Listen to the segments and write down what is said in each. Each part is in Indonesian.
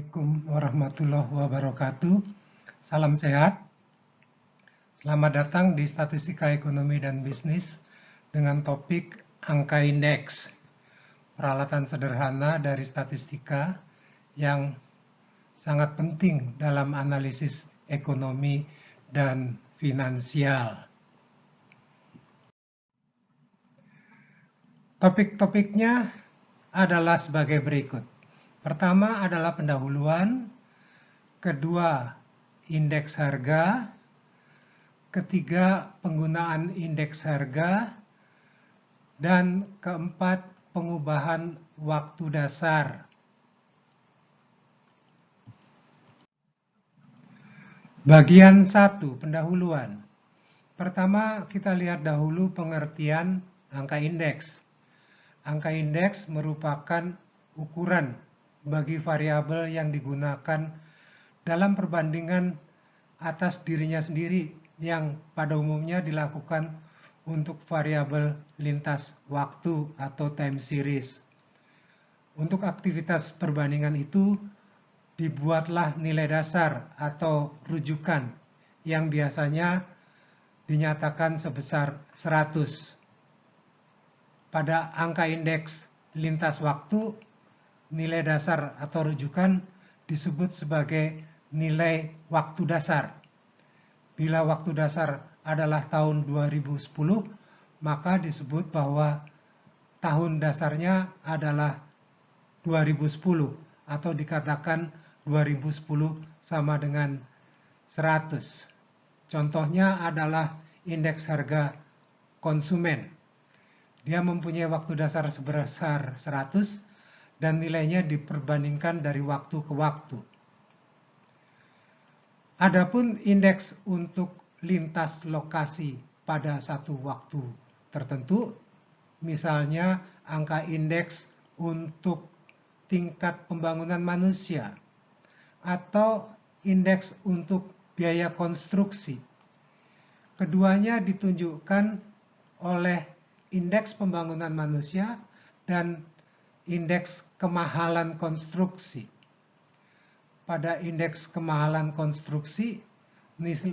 Assalamualaikum warahmatullahi wabarakatuh. Salam sehat. Selamat datang di Statistika Ekonomi dan Bisnis dengan topik angka indeks. Peralatan sederhana dari statistika yang sangat penting dalam analisis ekonomi dan finansial. Topik-topiknya adalah sebagai berikut. Pertama adalah pendahuluan, kedua indeks harga, ketiga penggunaan indeks harga, dan keempat pengubahan waktu dasar. Bagian 1, pendahuluan. Pertama kita lihat dahulu pengertian angka indeks. Angka indeks merupakan ukuran bagi variabel yang digunakan dalam perbandingan atas dirinya sendiri yang pada umumnya dilakukan untuk variabel lintas waktu atau time series. Untuk aktivitas perbandingan itu dibuatlah nilai dasar atau rujukan yang biasanya dinyatakan sebesar 100. Pada angka indeks lintas waktu, nilai dasar atau rujukan disebut sebagai nilai waktu dasar. Bila waktu dasar adalah tahun 2010, maka disebut bahwa tahun dasarnya adalah 2010 atau dikatakan 2010 sama dengan 100. Contohnya adalah indeks harga konsumen. Dia mempunyai waktu dasar sebesar 100 dan nilainya diperbandingkan dari waktu ke waktu. Adapun indeks untuk lintas lokasi pada satu waktu tertentu, misalnya angka indeks untuk tingkat pembangunan manusia atau indeks untuk biaya konstruksi. Keduanya ditunjukkan oleh indeks pembangunan manusia dan indeks kemahalan konstruksi. Pada indeks kemahalan konstruksi,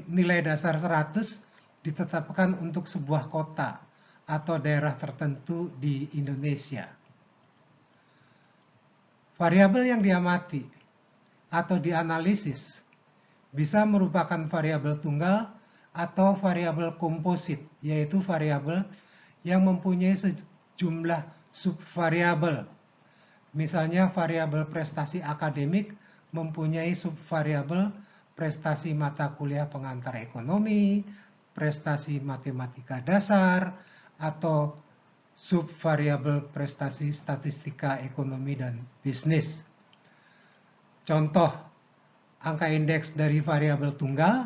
nilai dasar 100 ditetapkan untuk sebuah kota atau daerah tertentu di Indonesia. Variabel yang diamati atau dianalisis bisa merupakan variabel tunggal atau variabel komposit, yaitu variabel yang mempunyai sejumlah subvariabel. Misalnya variabel prestasi akademik mempunyai subvariabel prestasi mata kuliah pengantar ekonomi, prestasi matematika dasar, atau subvariabel prestasi statistika ekonomi dan bisnis. Contoh angka indeks dari variabel tunggal,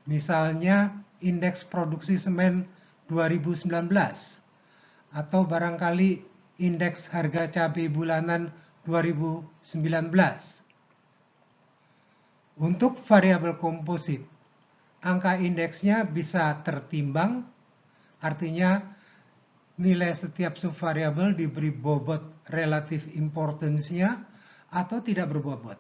misalnya indeks produksi semen 2019, atau barangkali indeks harga cabai bulanan 2019. Untuk variabel komposit, angka indeksnya bisa tertimbang, artinya nilai setiap subvariabel diberi bobot relative importance-nya atau tidak berbobot.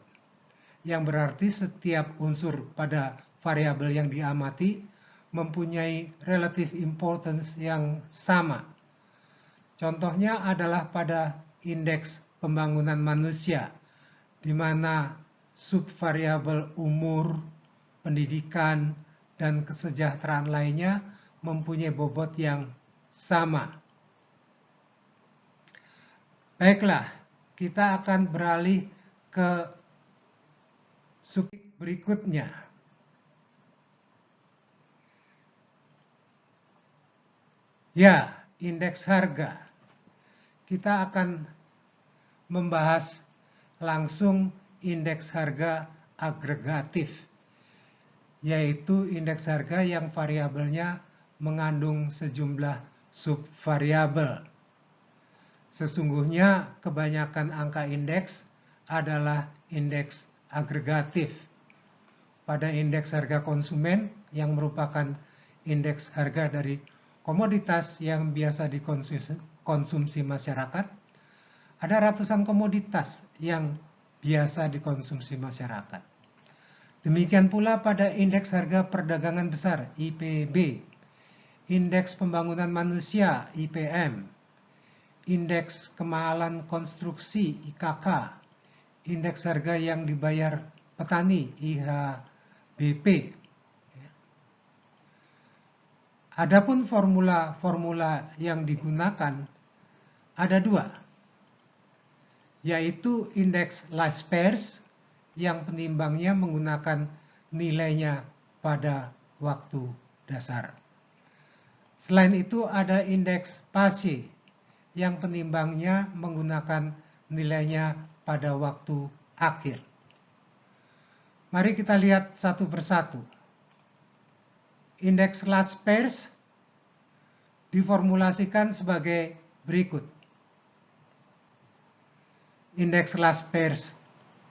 Yang berarti setiap unsur pada variabel yang diamati mempunyai relative importance yang sama. Contohnya adalah pada indeks pembangunan manusia, di mana subvariabel umur, pendidikan, dan kesejahteraan lainnya mempunyai bobot yang sama. Baiklah, kita akan beralih ke subjek berikutnya. Ya, indeks harga. Kita akan membahas langsung indeks harga agregatif, yaitu indeks harga yang variabelnya mengandung sejumlah subvariabel. Sesungguhnya kebanyakan angka indeks adalah indeks agregatif. Pada indeks harga konsumen yang merupakan indeks harga dari komoditas yang biasa dikonsumsi masyarakat, ada ratusan komoditas yang biasa dikonsumsi masyarakat. Demikian pula pada indeks harga perdagangan besar IPB, indeks pembangunan manusia IPM, indeks kemahalan konstruksi IKK, indeks harga yang dibayar petani IHBP. Adapun formula-formula yang digunakan ada dua, yaitu indeks Laspers yang penimbangnya menggunakan nilainya pada waktu dasar. Selain itu ada indeks Pace yang penimbangnya menggunakan nilainya pada waktu akhir. Mari kita lihat satu persatu. Indeks Laspers diformulasikan sebagai berikut. Indeks Laspers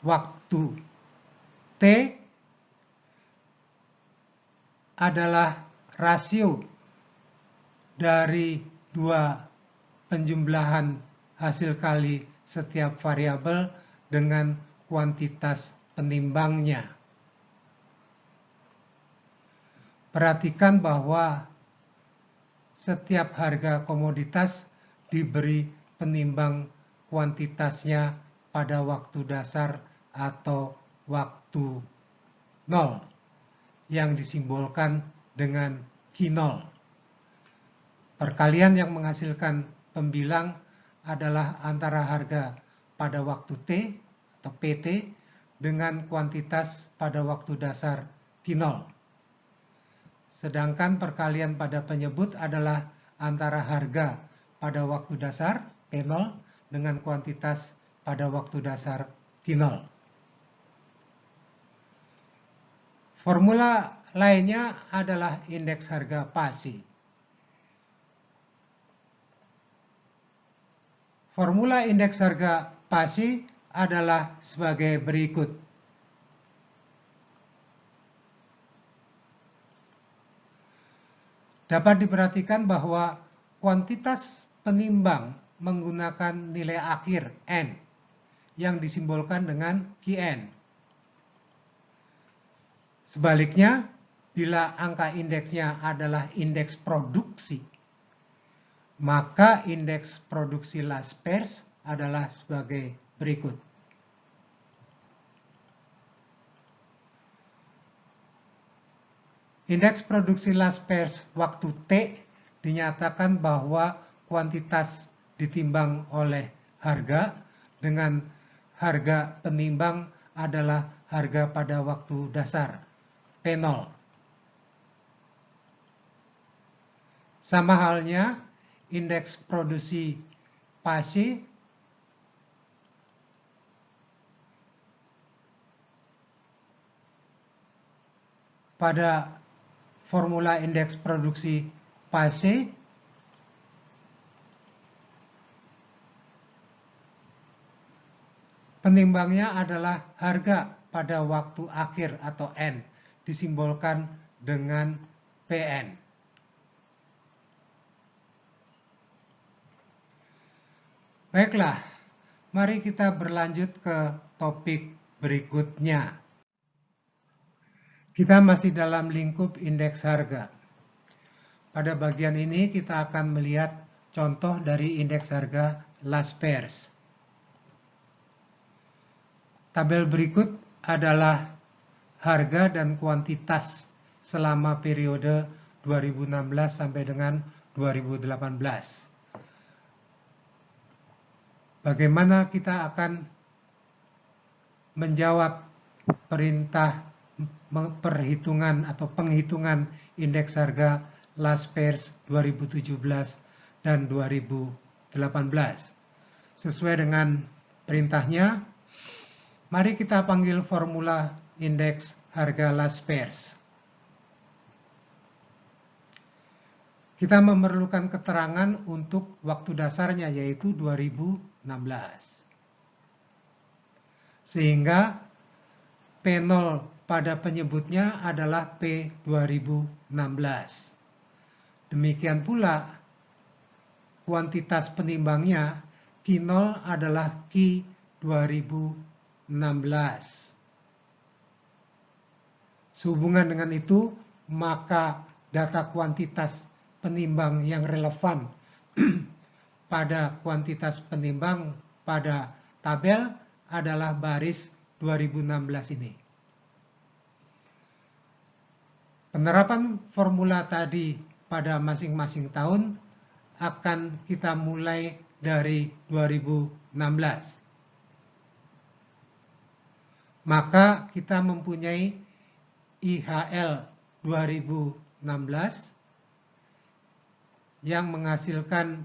waktu T adalah rasio dari dua penjumlahan hasil kali setiap variabel dengan kuantitas penimbangnya. Perhatikan bahwa setiap harga komoditas diberi penimbang kuantitasnya pada waktu dasar atau waktu 0 yang disimbolkan dengan Q0. Perkalian yang menghasilkan pembilang adalah antara harga pada waktu T atau PT dengan kuantitas pada waktu dasar Q0. Sedangkan perkalian pada penyebut adalah antara harga pada waktu dasar P0 dengan kuantitas pada waktu dasar Q0. Formula lainnya adalah indeks harga Pace. Formula indeks harga Pace adalah sebagai berikut. Dapat diperhatikan bahwa kuantitas penimbang menggunakan nilai akhir N yang disimbolkan dengan Qn. Sebaliknya, bila angka indeksnya adalah indeks produksi, maka indeks produksi Laspers adalah sebagai berikut. Indeks produksi Laspers waktu T dinyatakan bahwa kuantitas ditimbang oleh harga dengan harga penimbang adalah harga pada waktu dasar P0. Sama halnya indeks produksi Pace pada formula indeks produksi Pace penimbangnya adalah harga pada waktu akhir atau N disimbolkan dengan PN. Baiklah, mari kita berlanjut ke topik berikutnya. Kita masih dalam lingkup indeks harga. Pada bagian ini kita akan melihat contoh dari indeks harga Laspers. Tabel berikut adalah harga dan kuantitas selama periode 2016 sampai dengan 2018. Bagaimana kita akan menjawab perintah perhitungan atau penghitungan indeks harga Laspers 2017 dan 2018. Sesuai dengan perintahnya, mari kita panggil formula indeks harga Laspers. Kita memerlukan keterangan untuk waktu dasarnya yaitu 2016. Sehingga P0 pada penyebutnya adalah P2016. Demikian pula kuantitas penimbangnya Q0 adalah Q2016. Sehubungan dengan itu, maka data kuantitas penimbang yang relevan pada kuantitas penimbang pada tabel adalah baris 2016 ini. Penerapan formula tadi pada masing-masing tahun akan kita mulai dari 2016. Maka kita mempunyai IHL 2016 yang menghasilkan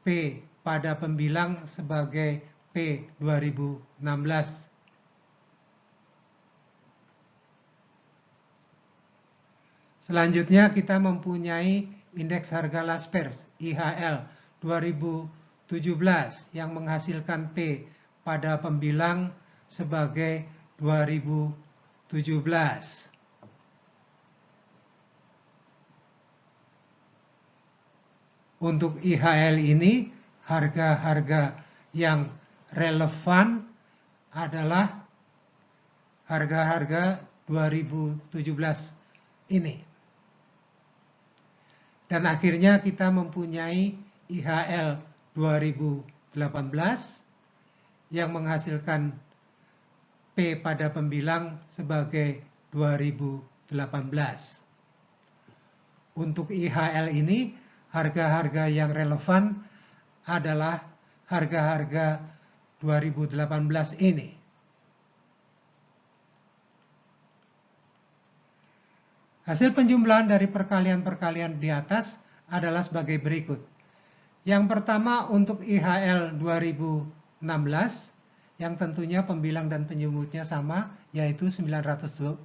P pada pembilang sebagai P 2016. Selanjutnya kita mempunyai indeks harga Laspers IHL 2017 yang menghasilkan P pada pembilang sebagai 2017. Untuk IHL ini harga-harga yang relevan adalah harga-harga 2017 ini. Dan akhirnya kita mempunyai IHL 2018 yang menghasilkan P pada pembilang sebagai 2018. Untuk IHL ini, harga-harga yang relevan adalah harga-harga 2018 ini. Hasil penjumlahan dari perkalian-perkalian di atas adalah sebagai berikut. Yang pertama untuk IHL 2016, yang tentunya pembilang dan penyebutnya sama, yaitu 970,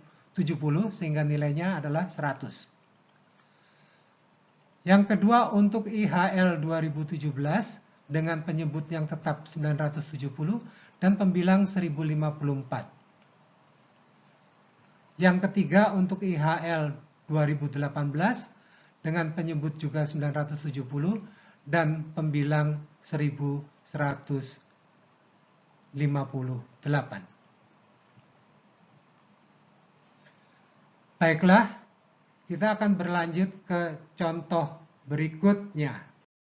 sehingga nilainya adalah 100. Yang kedua untuk IHL 2017, dengan penyebut yang tetap 970 dan pembilang 1054. Yang ketiga untuk IHL 2018 dengan penyebut juga 970 dan pembilang 1158. Baiklah, kita akan berlanjut ke contoh berikutnya.